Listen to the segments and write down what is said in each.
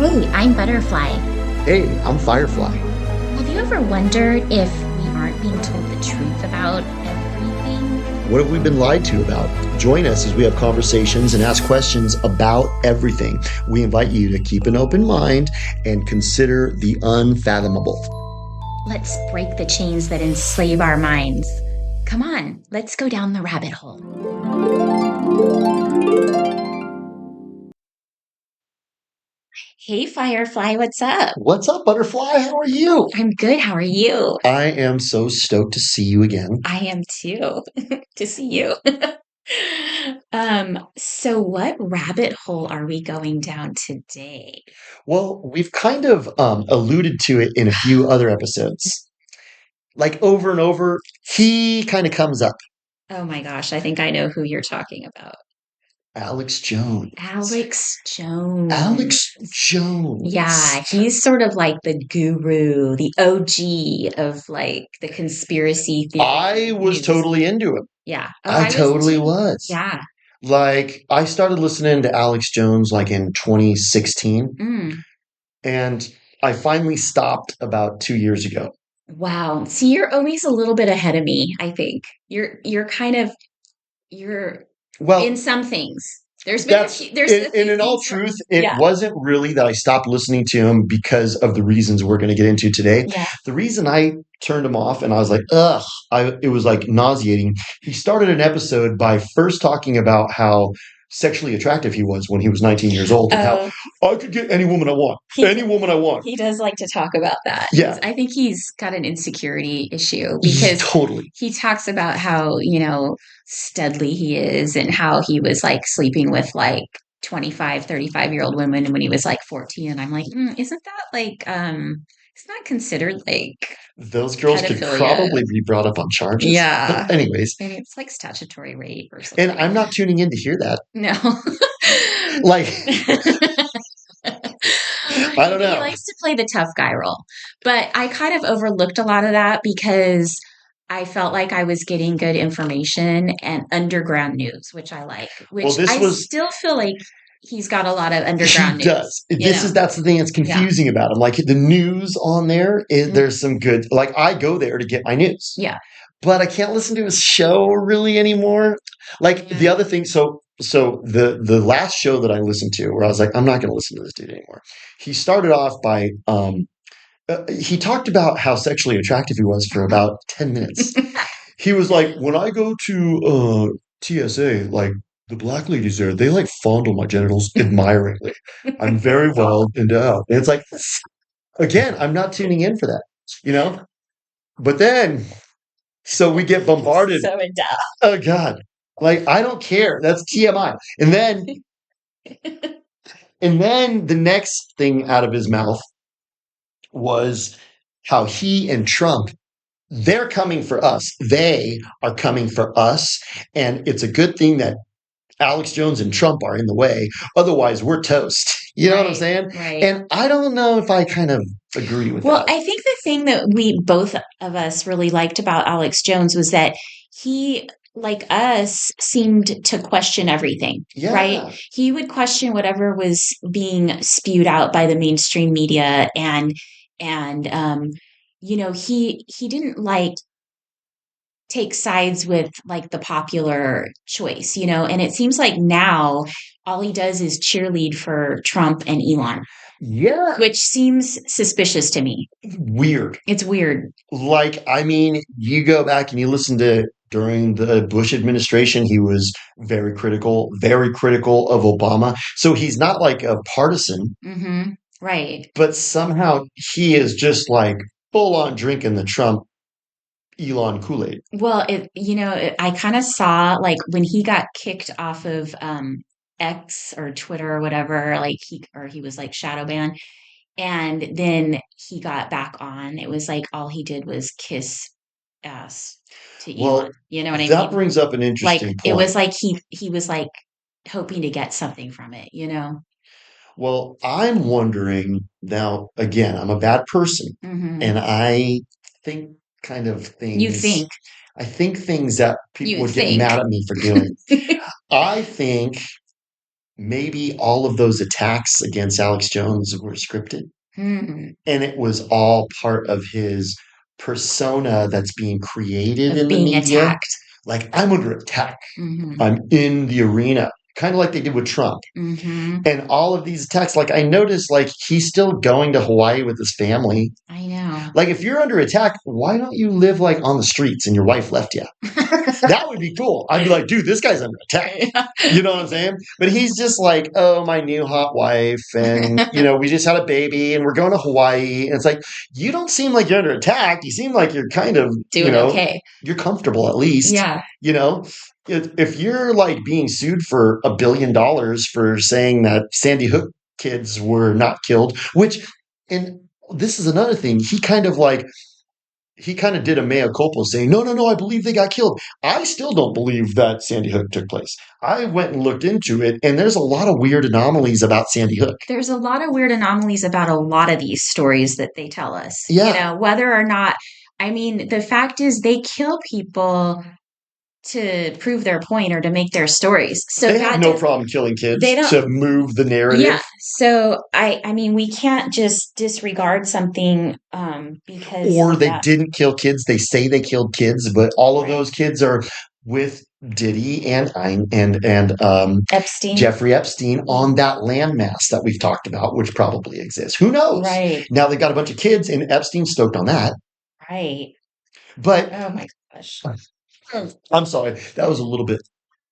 Hey, I'm Butterfly. Hey, I'm Firefly. Have you ever wondered if we aren't being told the truth about everything? What have we been lied to about? Join us as we have conversations and ask questions about everything. We invite you to keep an open mind and consider the unfathomable. Let's break the chains that enslave our minds. Come on, let's go down the rabbit hole. Hey, Firefly, what's up? What's up, Butterfly? How are you? I'm good. How are you? I am so stoked to see you again. I am too, to see you. So what rabbit hole are we going down today? Well, we've kind of alluded to it in a few other episodes. Like over and over, he kind of comes up. Oh my gosh, I think I know who you're talking about. Alex Jones. Alex Jones. Alex Jones. Yeah, he's sort of like the guru, the OG of like the conspiracy theory I was news. totally into him. Yeah. Oh, I I was totally too. was. Yeah. Like, I started listening to Alex Jones like in 2016, Mm. and I finally stopped about 2 years ago. Wow. See, you're always a little bit ahead of me, I think. You're kind of you're in Well, some things. that's There's a and few in all things. truth, it Yeah. wasn't really that I stopped listening to him because of the reasons we're going to get into today. Yeah. The reason I turned him off and I was like, ugh, it was like nauseating. He started an episode by first talking about how sexually attractive he was when he was 19 years old and how Oh, I could get any woman I want, he any woman I want. he does like to talk about that. Yeah, I think he's got an insecurity issue because totally. he talks about how, studly he is and how he was like sleeping with like 25, 35-year-old women when he was like 14. And I'm like, isn't that like, it's not considered like Those girls could pedophilia. probably be brought up on charges. Yeah. But anyways, Maybe it's like statutory rape or and something. I'm not tuning in to hear that. No. Like, I don't He know. likes to play the tough guy role. But I kind of overlooked a lot of that because I felt like I was getting good information and underground news, which I like, Well, which this I was still feel like he's got a lot of he underground does. news, That's the thing that's Yeah. confusing about him. Like the news on there, Mm, there's some good. Like I go there to get my news, yeah. but I can't listen to his show really anymore. Like the Yeah. other thing, so the last show that I listened to, where I was like, I'm not going to listen to this dude anymore. He started off by he talked about how sexually attractive he was for about 10 minutes. He was like, when I go to TSA, like the black ladies there, they like fondle my genitals admiringly. I'm very well endowed. And it's like, again, I'm not tuning in for that, you know? But then, so we get bombarded. So in depth. Oh God. Like, I don't care. That's TMI. And then the next thing out of his mouth was how he and Trump, they're coming for us. They are coming for us. And it's a good thing that Alex Jones and Trump are in the way. Otherwise, we're toast. You know what I'm saying? Right. And I don't know if I kind of agree with Well, that. I think the thing that we both of us really liked about Alex Jones was that he, like us, seemed to question everything, right? Yeah. He would question whatever was being spewed out by the mainstream media and he didn't like take sides with like the popular choice, and it seems like now all he does is cheerlead for Trump and Elon, Yeah. which seems suspicious to me. Weird. It's weird. Like, I mean, you go back and you listen to during the Bush administration, he was very critical of Obama. So he's not like a partisan, Right. but somehow he is just like full on drinking the Trump Elon Kool-Aid. Well, I kind of saw like when he got kicked off of X or Twitter or whatever, like he was like shadow banned, and then he got back on. It was like all he did was kiss ass to Well, Elon. You know what I that mean? brings up an Like interesting it point. was like he was like hoping to get something from it. Well, I'm wondering now, again, I'm a bad person Hmm. and I think kind of You things, think, I think things that people you would get think. mad at me for doing. I think maybe all of those attacks against Alex Jones were scripted Mm. and it was all part of his persona that's being created Of in the being media. attacked. Like, I'm under attack. Hmm. I'm in the arena, kind of like they did with Trump. Hmm. And all of these attacks, like, I noticed, like, he's still going to Hawaii with his family. I know. Like, if you're under attack, why don't you live, like, on the streets and your wife left you? That would be cool. I'd be like, dude, this guy's under attack. You know what I'm saying? But he's just like, oh, my new hot wife. And, we just had a baby and we're going to Hawaii. And it's like, you don't seem like you're under attack. You seem like you're kind of, Doing okay. you're comfortable at least. Yeah. If you're like being sued for $1 billion for saying that Sandy Hook kids were not killed, and this is another thing, he kind of did a mea culpa saying, no, I believe they got killed. I still don't believe that Sandy Hook took place. I went and looked into it, and there's a lot of weird anomalies about Sandy Hook. There's a lot of weird anomalies about a lot of these stories that they tell us. Yeah. Whether or not, I mean, the fact is they kill people to prove their point or to make their stories. So they have no problem killing kids to move the narrative. Yeah. So I mean, we can't just disregard something because or they didn't kill kids. They say they killed kids, but all of those kids are with Diddy and Epstein. Jeffrey Epstein on that landmass that we've talked about, which probably exists. Who knows? Right. Now they've got a bunch of kids, and Epstein's stoked on that. Right. But oh my gosh. I'm sorry, that was a little bit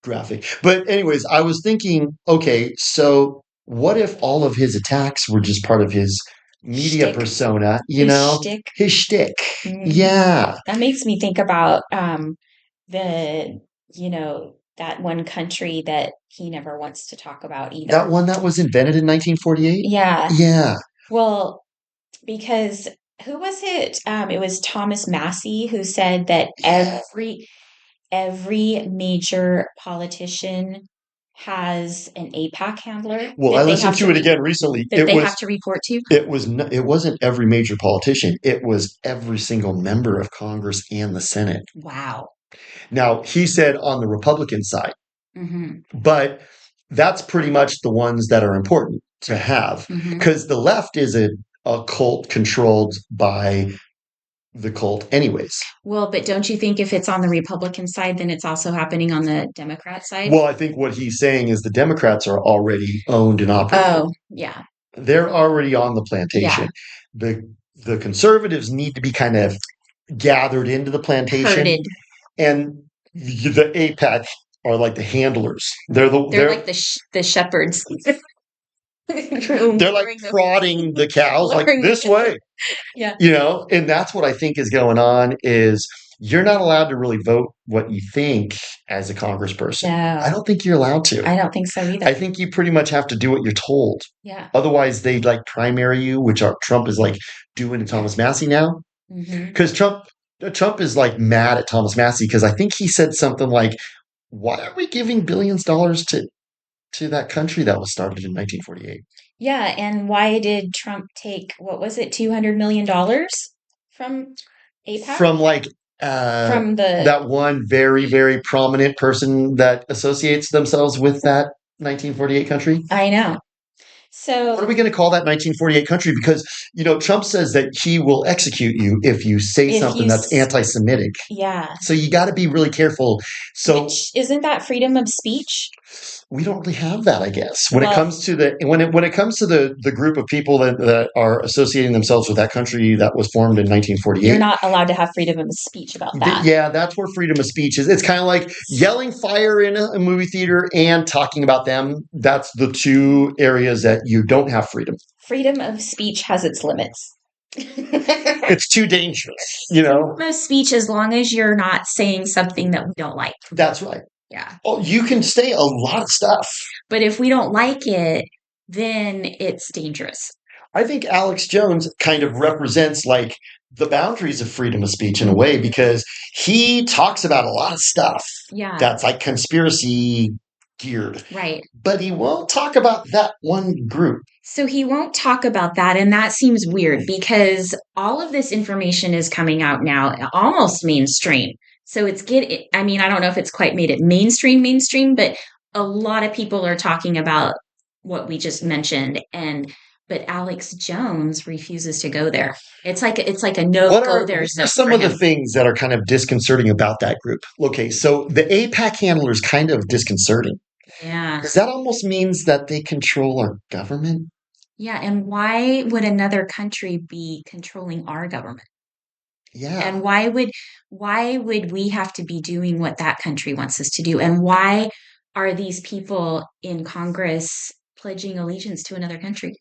graphic. But anyways, I was thinking, okay, so what if all of his attacks were just part of his media persona, his shtick. Mm-hmm. Yeah. That makes me think about that one country that he never wants to talk about either. That one that was invented in 1948? Yeah. Yeah. Well, because who was it? It was Thomas Massie who said that every major politician has an AIPAC handler. Well, I listened to it again recently. That they have to report to. It wasn't every major politician. It was every single member of Congress and the Senate. Wow. Now, he said on the Republican side, but that's pretty much the ones that are important to have because the left is a cult controlled by the cult anyways. Well, but don't you think if it's on the Republican side, then it's also happening on the Democrat side? Well, I think what he's saying is the Democrats are already owned and operated. Oh, yeah. They're already on the plantation. Yeah. The conservatives need to be kind of gathered into the plantation. Herded. And the AIPAC are like the handlers. They're like the shepherds. They're like prodding the cows like this way. Yeah. And that's what I think is going on is you're not allowed to really vote what you think as a congressperson. No. I don't think you're allowed to. I don't think so either. I think you pretty much have to do what you're told. Yeah. Otherwise they like primary you, which Trump is like doing to Thomas Massie now. Because Trump is like mad at Thomas Massie because I think he said something like, why are we giving billions of dollars to that country that was started in 1948? Yeah, and why did Trump take, what was it, $200 million from AIPAC? From that one very, very prominent person that associates themselves with that 1948 country? I know. So what are we going to call that 1948 country? Because, Trump says that he will execute you if you say something that's anti-Semitic. Yeah. So you got to be really careful. So isn't that freedom of speech? We don't really have that, I guess. When it comes to the group of people that are associating themselves with that country that was formed in 1948. You're not allowed to have freedom of speech about that. Yeah, that's where freedom of speech is. It's kind of like yelling fire in a movie theater and talking about them. That's the two areas that you don't have freedom. Freedom of speech has its limits. It's too dangerous, Freedom of speech as long as you're not saying something that we don't like. That's right. Yeah. Oh, you can say a lot of stuff. But if we don't like it, then it's dangerous. I think Alex Jones kind of represents like the boundaries of freedom of speech in a way because he talks about a lot of stuff. Yeah. That's like conspiracy geared. Right. But he won't talk about that one group. So he won't talk about that. And that seems weird because all of this information is coming out now, almost mainstream. So I don't know if it's quite made it mainstream, but a lot of people are talking about what we just mentioned, but Alex Jones refuses to go there. It's like a no go there What are zone some for of the him. things that are kind of disconcerting about that group? Okay, so the APAC handler is kind of disconcerting Yeah. because that almost means that they control our government. Yeah, and why would another country be controlling our government? And Yeah, why would we have to be doing what that country wants us to do? And why are these people in Congress pledging allegiance to another country?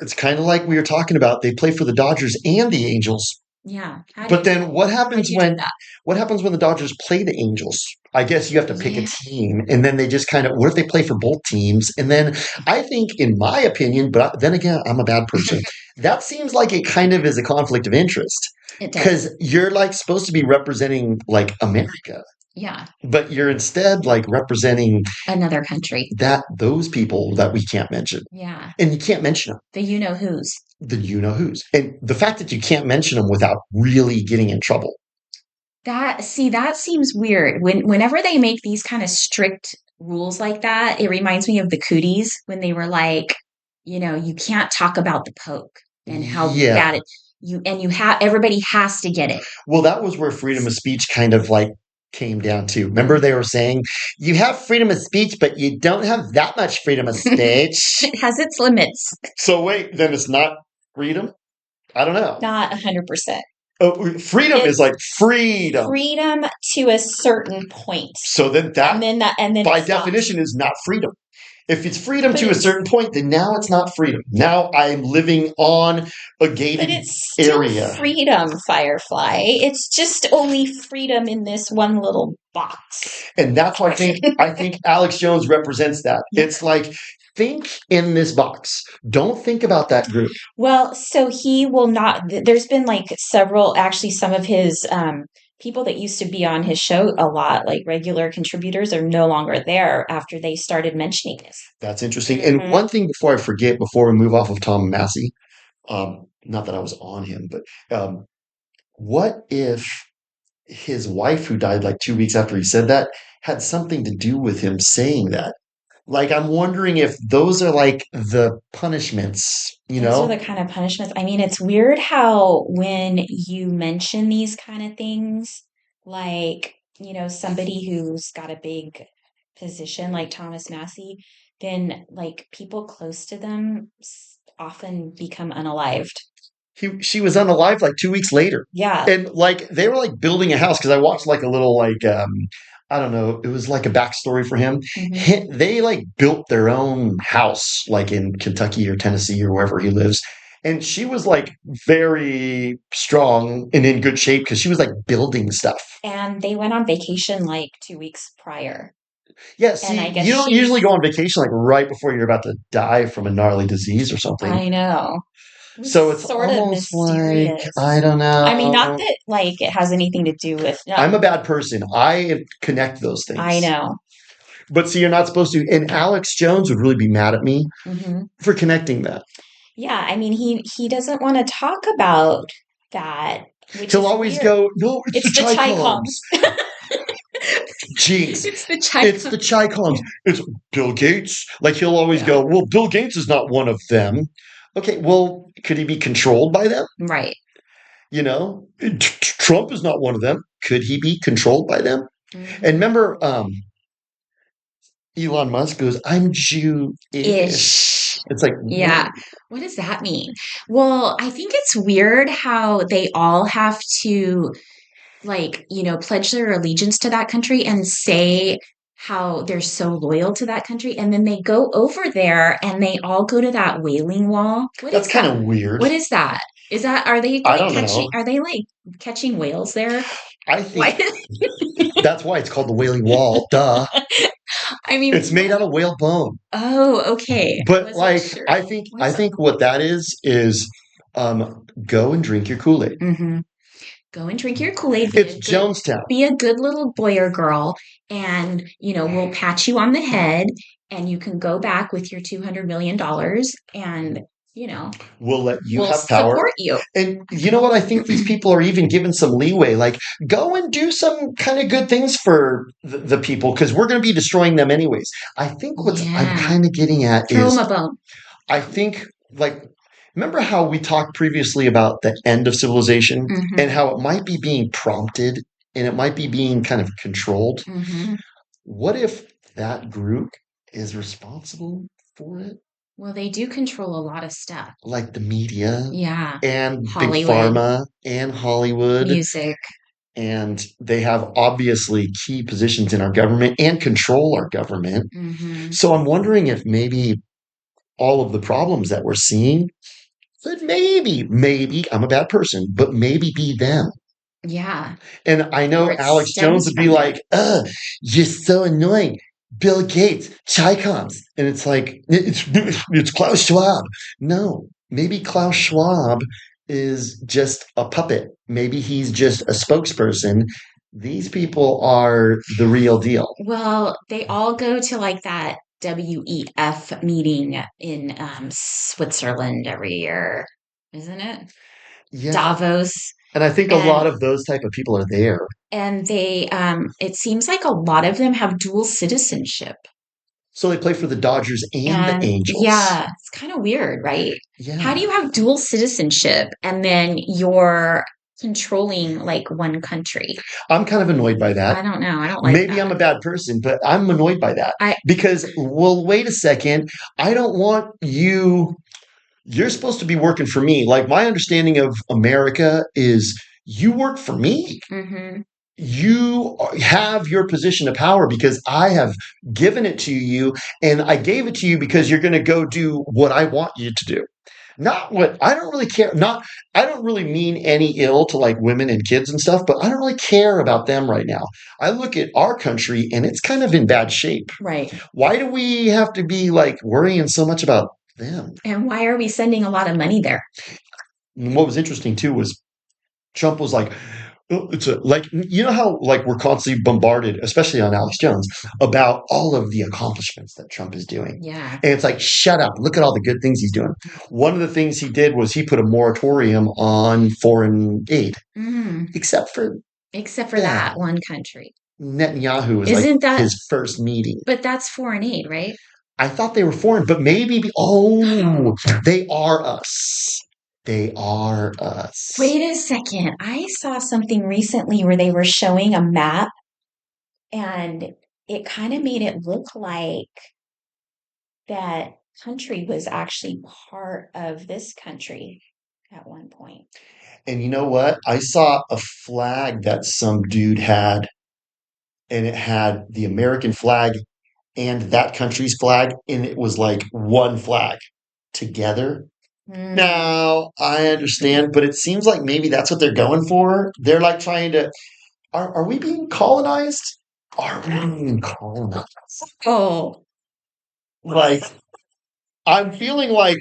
it's kind of like we were talking about. They play for the Dodgers and the Angels. Yeah, But then how'd you do that? what happens when the Dodgers play the Angels? I guess you have to pick a Yeah. team, and then they just kind of what if they play for both teams? And then I think, in my opinion, but then again, I'm a bad person. That seems like it kind of is a conflict of interest It does. because you're like supposed to be representing like America, Yeah, but you're instead like representing another country. that those people that we can't mention, Yeah, and you can't mention them. the you know who's. The you know who's, and the fact that you can't mention them without really getting in trouble. That seems weird. Whenever they make these kind of strict rules like that, it reminds me of the cooties when they were like, you can't talk about the Pope and how Yeah. bad it you have everybody has to get it. Well, that was where freedom of speech kind of like came down to. Remember, they were saying you have freedom of speech, but you don't have that much freedom of speech. It has its limits. So wait, then it's not freedom? I don't know. Not 100%. Oh, freedom is like freedom. Freedom to a certain point. So then that, And then by it stops. definition, is not freedom. If it's freedom But to a certain point, then now it's not freedom. Now I'm living on a But gated it's still area. freedom, Firefly. It's just only freedom in this one little box. And that's why I think Alex Jones represents that. It's like think in this box. Don't think about that group. Well, so he will not. There's been like several, actually, some of his people that used to be on his show a lot, like regular contributors, are no longer there after they started mentioning this. That's interesting. And one thing before I forget, before we move off of Tom Massey, not that I was on him, but what if his wife, who died like 2 weeks after he said that, had something to do with him saying that? Like, I'm wondering if those are like the punishments, you Those are know? the kind of punishments. I mean, it's weird how when you mention these kind of things, like, somebody who's got a big position like Thomas Massey, then like people close to them often become unalived. She was unalive like 2 weeks later. Yeah. And like they were like building a house because I watched like a little like I don't know, it was like a backstory for him. They like built their own house like in Kentucky or Tennessee or wherever he lives. And she was like very strong and in good shape because she was like building stuff. And they went on vacation like 2 weeks prior. Yeah, see, I guess you don't usually go on vacation like right before you're about to die from a gnarly disease or something. I know. So it's sort of almost like mysterious. I don't know. I mean, not that like it has anything to do with. No, I'm a bad person. I connect those things. I know. But see, you're not supposed to. And Alex Jones would really be mad at me for connecting that. Yeah, I mean, he doesn't want to talk about that. Which He'll is always weird. go, no, it's the Chi Chi-Coms. Jinx. It's the Chi-Coms. It's the Chi Coms. It's Bill Gates. Like he'll always go, well, Bill Gates is not one of them. Okay, well, could he be controlled by them? Right. You know, Trump is not one of them. Could he be controlled by them? And remember, Elon Musk goes, I'm Jew-ish. It's like, yeah. What does that mean? Well, I think it's weird how they all have to like, pledge their allegiance to that country and say how they're so loyal to that country. And then they go over there and they all go to that wailing wall. That's kind of weird. What is that? Are they I don't know. Are they like catching whales there? I think that's why it's called the Wailing Wall. Duh. I mean, it's made out of whale bone. Oh, okay. But like, sure. I think what that is go and drink your Kool-Aid. Go and drink your Kool-Aid. It's Jonestown. Be a good little boy or girl, and we'll pat you on the head, and you can go back with your $200 million, and We'll let you we'll have power. support you. And you know what? I think these people are even given some leeway. Like, go and do some kind of good things for the people because we're going to be destroying them anyways. I think what I'm Yeah. kind of getting at Throw is them a bone. I think, like, remember how we talked previously about the end of civilization and Mm-hmm. how it might be being prompted and it might be being kind of controlled? Mm-hmm. What if that group is responsible for it? Well, they do control a lot of stuff. Like the media Yeah. and big Hollywood, pharma and Hollywood. music. And they have obviously key positions in our government and control our government. Mm-hmm. So I'm wondering if maybe all of the problems that we're seeing could maybe, I'm a bad person, but maybe be them. Yeah. And I Or know it Alex Jones stems would be from them. like, you're so annoying. Bill Gates, Chicoms. And it's like, it's Klaus Schwab. No, maybe Klaus Schwab is just a puppet. Maybe he's just a spokesperson. These people are the real deal. Well, they all go to like that WEF meeting in Switzerland every year, isn't it? Yeah. Davos. And I think a lot And of those type of people are there. they it seems like a lot of them have dual citizenship. So they play for the Dodgers and the And Angels. yeah, it's kind of weird, right? How do Yeah. you have dual citizenship and then you're controlling like one country? I'm kind of annoyed by that. I don't know. I don't like Maybe that. I'm a bad person, but I'm annoyed by that I because, well, wait a second. I don't want you. You're supposed to be working for me. Like, my understanding of America is you work for me. hmm You have your position of power because I have given it to you, and I gave it to you because you're going to go do what I want you to do. Not what I don't really care. Not I don't really mean any ill to like women and kids and stuff, but I don't really care about them right now. I look at our country and it's kind of in bad shape. right. Why do we have to be like worrying so much about them? And why are we sending a lot of money there? And what was interesting too was Trump was like, "Oh, it's a, like you know how like we're constantly bombarded, especially on Alex Jones, about all of the accomplishments that Trump is doing. Yeah. And it's like, shut up, look at all the good things he's doing. One of the things he did was he put a moratorium on foreign aid, Mm, except for except for that. that one country. Netanyahu was like Isn't that, his first meeting. but that's foreign aid, right? I thought they were foreign, but maybe, oh, they are us. They are us. Wait a second. I saw something recently where they were showing a map and it kind of made it look like that country was actually part of this country at one point. And you know what? I saw a flag that some dude had, and it had the American flag and that country's flag, and it was like one flag together. Hmm. Now, I understand, but it seems like maybe that's what they're going for. They're like trying to, are we being colonized? Are we being colonized? Oh, Like, I'm feeling like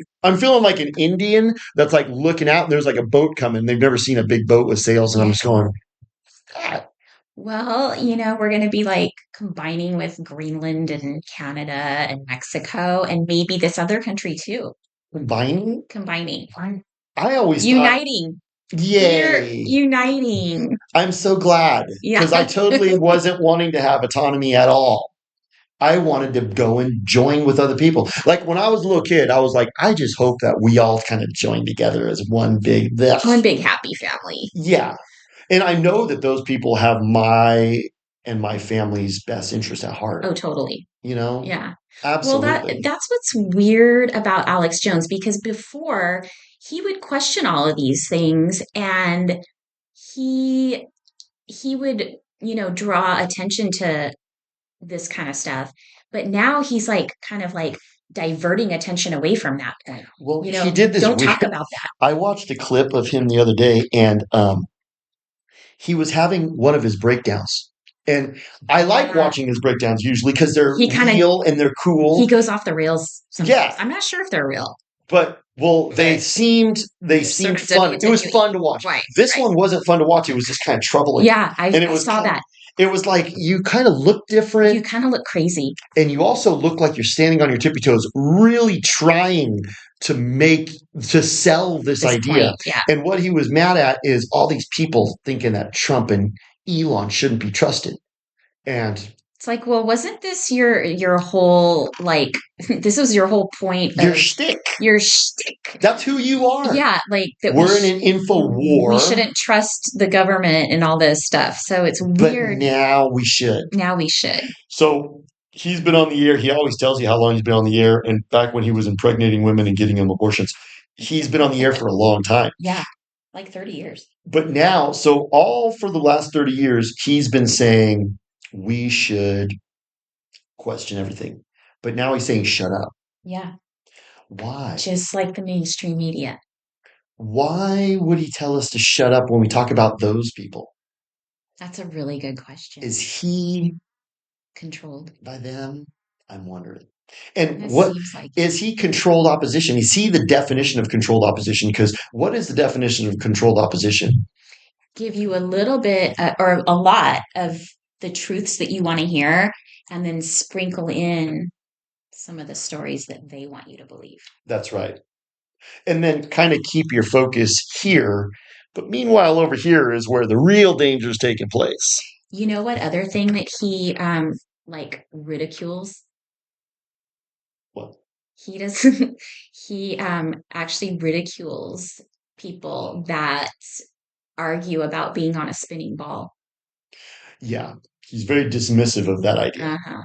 an Indian that's like looking out and there's like a boat coming. They've never seen a big boat with sails, and I'm yeah. just going, God, Well, we're going to be like combining with Greenland and Canada and Mexico and maybe this other country too. combining? Combining, I always thought, uniting. We're yay. uniting. I'm so glad because I Yeah. totally wasn't wanting to have autonomy at all. I wanted to go and join with other people. Like when I was a little kid, I was like, I just hope that we all kind of join together as one big, blech. One big happy family. Yeah. And I know that those people have my and my family's best interest at heart, Oh, totally. you know? Yeah. Well, Absolutely. that's what's weird about Alex Jones because before he would question all of these things and he he would, draw attention to this kind of stuff. But now he's like kind of like diverting attention away from that point. Well, he did this Don't weird. talk about that. I watched a clip of him the other day, and he was having one of his breakdowns. And I like Yeah. watching his breakdowns usually because they're He kind of real and they're cool. he goes off the rails sometimes. Yeah. I'm not sure if they're real. But well, they But seemed there's sort of fun. It was WWE. fun to watch. Right, This right. one wasn't fun to watch. It was just kind of troubling. Yeah, And it I was saw kind that. It was like you kind of look You different, kind of look crazy. and you also look like you're standing on your tippy toes, really trying to sell this This idea. point, yeah. And what he was mad at is all these people thinking that Trump and Elon shouldn't be trusted. And It's like, well, wasn't this your whole like this was your whole point your of shtick. your shtick? That's who you are. Yeah, like that We're in an info war. we shouldn't trust the government and all this stuff. So it's But weird. now we should. Now we should. So he's been on the air. He always tells you how long he's been on the air. And back when he was impregnating women and getting them abortions, he's been on the air for a long time. Yeah, like 30 years. But now, so all for the last 30 years, he's been saying we should question everything. But now he's saying shut up. Yeah, Why? just like the mainstream media. Why would he tell us to shut up when we talk about those people? That's a really good question. Is he Controlled? by them? I'm wondering. And It what seems like is he controlled opposition? Is he the definition of controlled opposition? Because what is the definition of controlled opposition? give you a little bit or a lot of the truths that you want to hear, and then sprinkle in some of the stories that they want you to believe. That's right. And then kind of keep your focus here. But meanwhile, over here is where the real danger is taking place. You know what other thing that he like ridicules? What? He doesn't he actually ridicules people that argue about being on a spinning ball. Yeah, he's very dismissive of that idea. Uh-huh.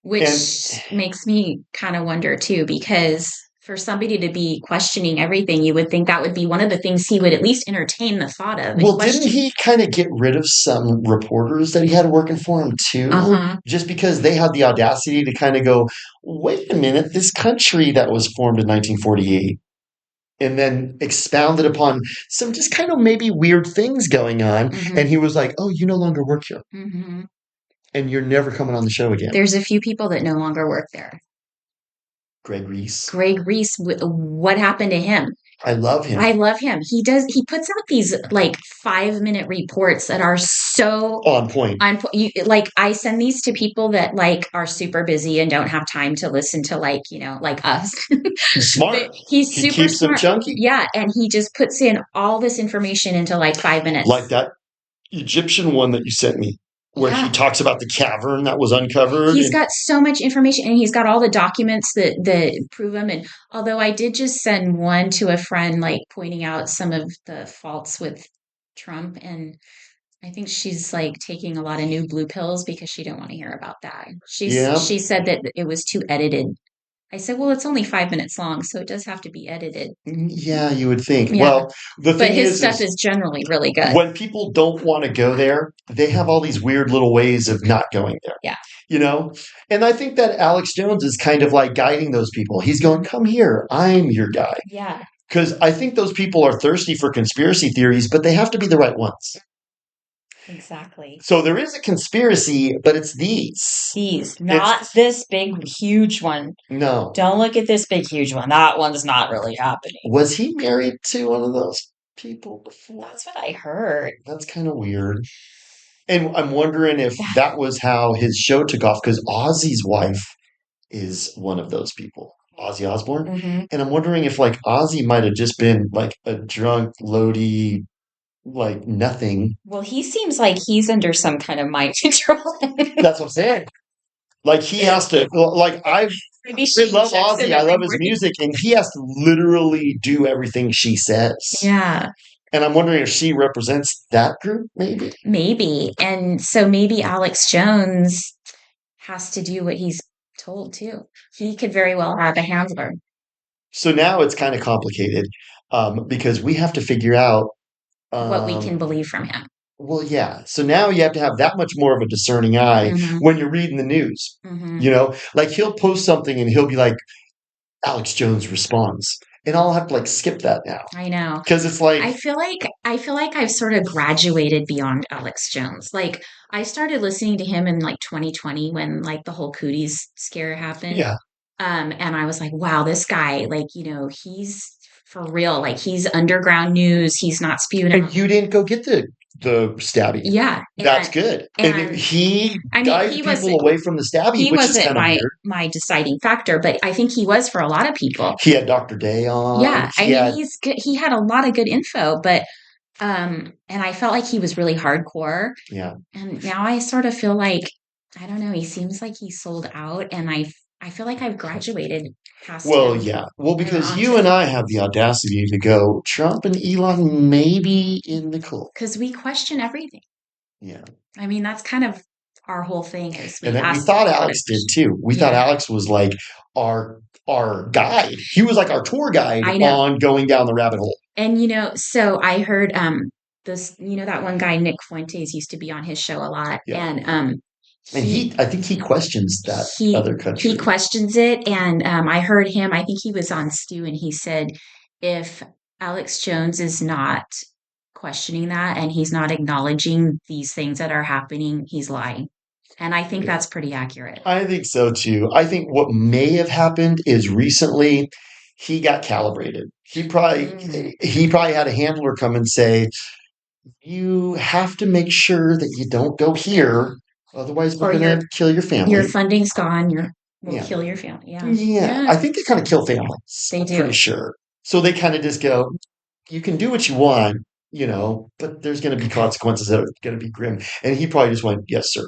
Which And makes me kind of wonder too, because for somebody to be questioning everything, you would think that would be one of the things he would at least entertain the thought of. well, didn't he kind of get rid of some reporters that he had working for him too? Uh-huh. Just because they had the audacity to kind of go, wait a minute, this country that was formed in 1948, and then expounded upon some just kind of maybe weird things going on. Mhm. And he was like, oh, you no longer work here. Mm-hmm. And you're never coming on the show again. There's a few people that no longer work there. Greg Reese. Greg Reese, what happened to him? I love him. I love him. He puts out these like 5-minute reports that are so on point. Like I send these to people that like are super busy and don't have time to listen to like, like us. He's smart. He's He super keeps them smart. chunky. Yeah. And he just puts in all this information into like 5 minutes. Like that Egyptian one that you sent me, where he talks about the cavern that was uncovered. He's got so much information, and he's got all the documents that prove him. And although I did just send one to a friend, like pointing out some of the faults with Trump, and I think she's like taking a lot of new blue pills because she didn't want to hear about that. She said that it was too edited. I said, well, it's only 5 minutes long, so it does have to be edited. Yeah, you would think. Yeah. Well, the thing but his stuff is generally really good. When people don't want to go there, they have all these weird little ways of not going there. Yeah. And I think that Alex Jones is kind of like guiding those people. He's going, come here. I'm your guy. Yeah. Because I think those people are thirsty for conspiracy theories, but they have to be the right ones. Exactly. So there is a conspiracy, but it's these. Not this big, huge one. No. Don't look at this big, huge one. That one's not really happening. Was he married to one of those people before? That's what I heard. That's kind of weird. And I'm wondering if that was how his show took off, because Ozzy's wife is one of those people, Ozzy Osbourne. Mm-hmm. And I'm wondering if like Ozzy might have just been like a drunk, loady, like nothing. Well, he seems like he's under some kind of mind control. That's what I'm saying. Like he has to, like I love Ozzy. I love his music, and he has to literally do everything she says. Yeah. And I'm wondering if she represents that group, maybe. Maybe. And so maybe Alex Jones has to do what he's told too. He could very well have a handler. So now it's kind of complicated because we have to figure out what we can believe from him. Well, yeah. So now you have to have that much more of a discerning eye when you're reading the news. Mm-hmm. Like he'll post something and he'll be like, Alex Jones responds. And I'll have to like skip that now. I know. Because it's like I feel like I've sort of graduated beyond Alex Jones. Like I started listening to him in like 2020 when like the whole cooties scare happened. Yeah. And I was like, wow, this guy, like, he's for real. Like he's underground news. He's not spewing. And you didn't go get the the stabby. Yeah. That's good. And he I mean, guided he people wasn't away from the stabby, he which is wasn't kind of my weird. my deciding factor, but I think he was for a lot of people. He had Dr. Day on. Yeah. I He mean, had, he's good. He had a lot of good info, but and I felt like he was really hardcore. yeah. And now I sort of feel like, I don't know, he seems like he sold out, and I feel like I've graduated past Well, him yeah. Well, and because you onto and I have the audacity to go, Trump and Elon may be in the cult. because we question everything. Yeah. I mean, that's kind of our whole thing is we And then we ask thought the hard Alex did questions. too. We thought Yeah, Alex was like our guide. He was like our tour guide I know. on going down the rabbit hole. And so I heard this, that one guy, Nick Fuentes, used to be on his show a lot. Yeah. And And I think he questions that he other country. he questions it. And I heard him, I think he was on Stu, and he said if Alex Jones is not questioning that and he's not acknowledging these things that are happening, he's lying. And I think Yeah. that's pretty accurate. I think so too. I think what may have happened is recently he got calibrated. Mm. He probably had a handler come and say, you have to make sure that you don't go here, otherwise we're Or going to kill your family. your funding's gone. We'll Yeah. kill your family. Yeah. Yeah, I think they kind of kill families. They I'm do. pretty sure. So they kind of just go, you can do what you want, but there's going to be consequences that are going to be grim. And he probably just went, yes, sir.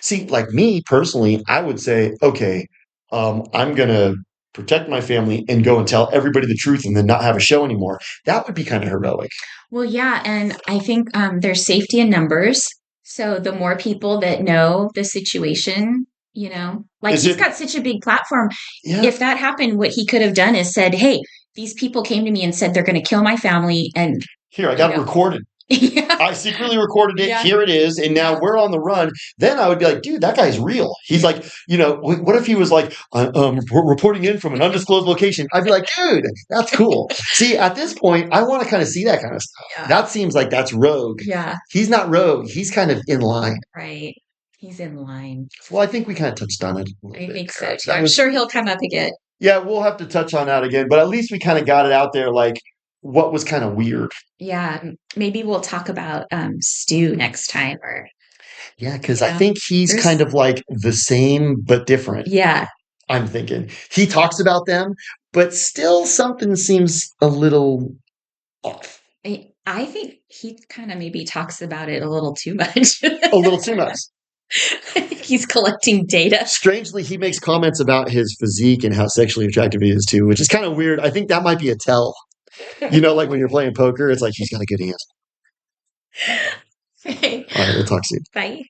See, like me personally, I would say, okay, I'm going to protect my family and go and tell everybody the truth and then not have a show anymore. That would be kind of heroic. Well, yeah, and I think there's safety in numbers. So the more people that know the situation, like Is he's it, got such a big platform. yeah, If that happened, what he could have done is said, "Hey, these people came to me and said they're going to kill my family," and here, I got it recorded. yeah, I secretly recorded it. yeah, Here it is. And now we're on the run. Then I would be like, dude, that guy's real. He's like, what if he was like, reporting in from an undisclosed location? I'd be like, dude, that's cool. See, at this point, I want to kind of see that kind of stuff. Yeah. That seems like that's rogue. Yeah, He's not rogue. He's kind of in line. right. He's in line. Well, I think we kind of touched on it. I think so too. I'm sure he'll come up again. Yeah, we'll have to touch on that again. But at least we kind of got it out there, like what was kind of weird. Yeah, maybe we'll talk about Stu next time, or yeah, because I think he's kind of like the same but different. Yeah, I'm thinking he talks about them, but still something seems a little off. I think he kind of maybe talks about it a little too much. A little too much. I think he's collecting data. Strangely, he makes comments about his physique and how sexually attractive he is too, which is kind of weird. I think that might be a tell. Like when you're playing poker, it's like he's got a good hand. Okay. All right, we'll talk soon. Bye.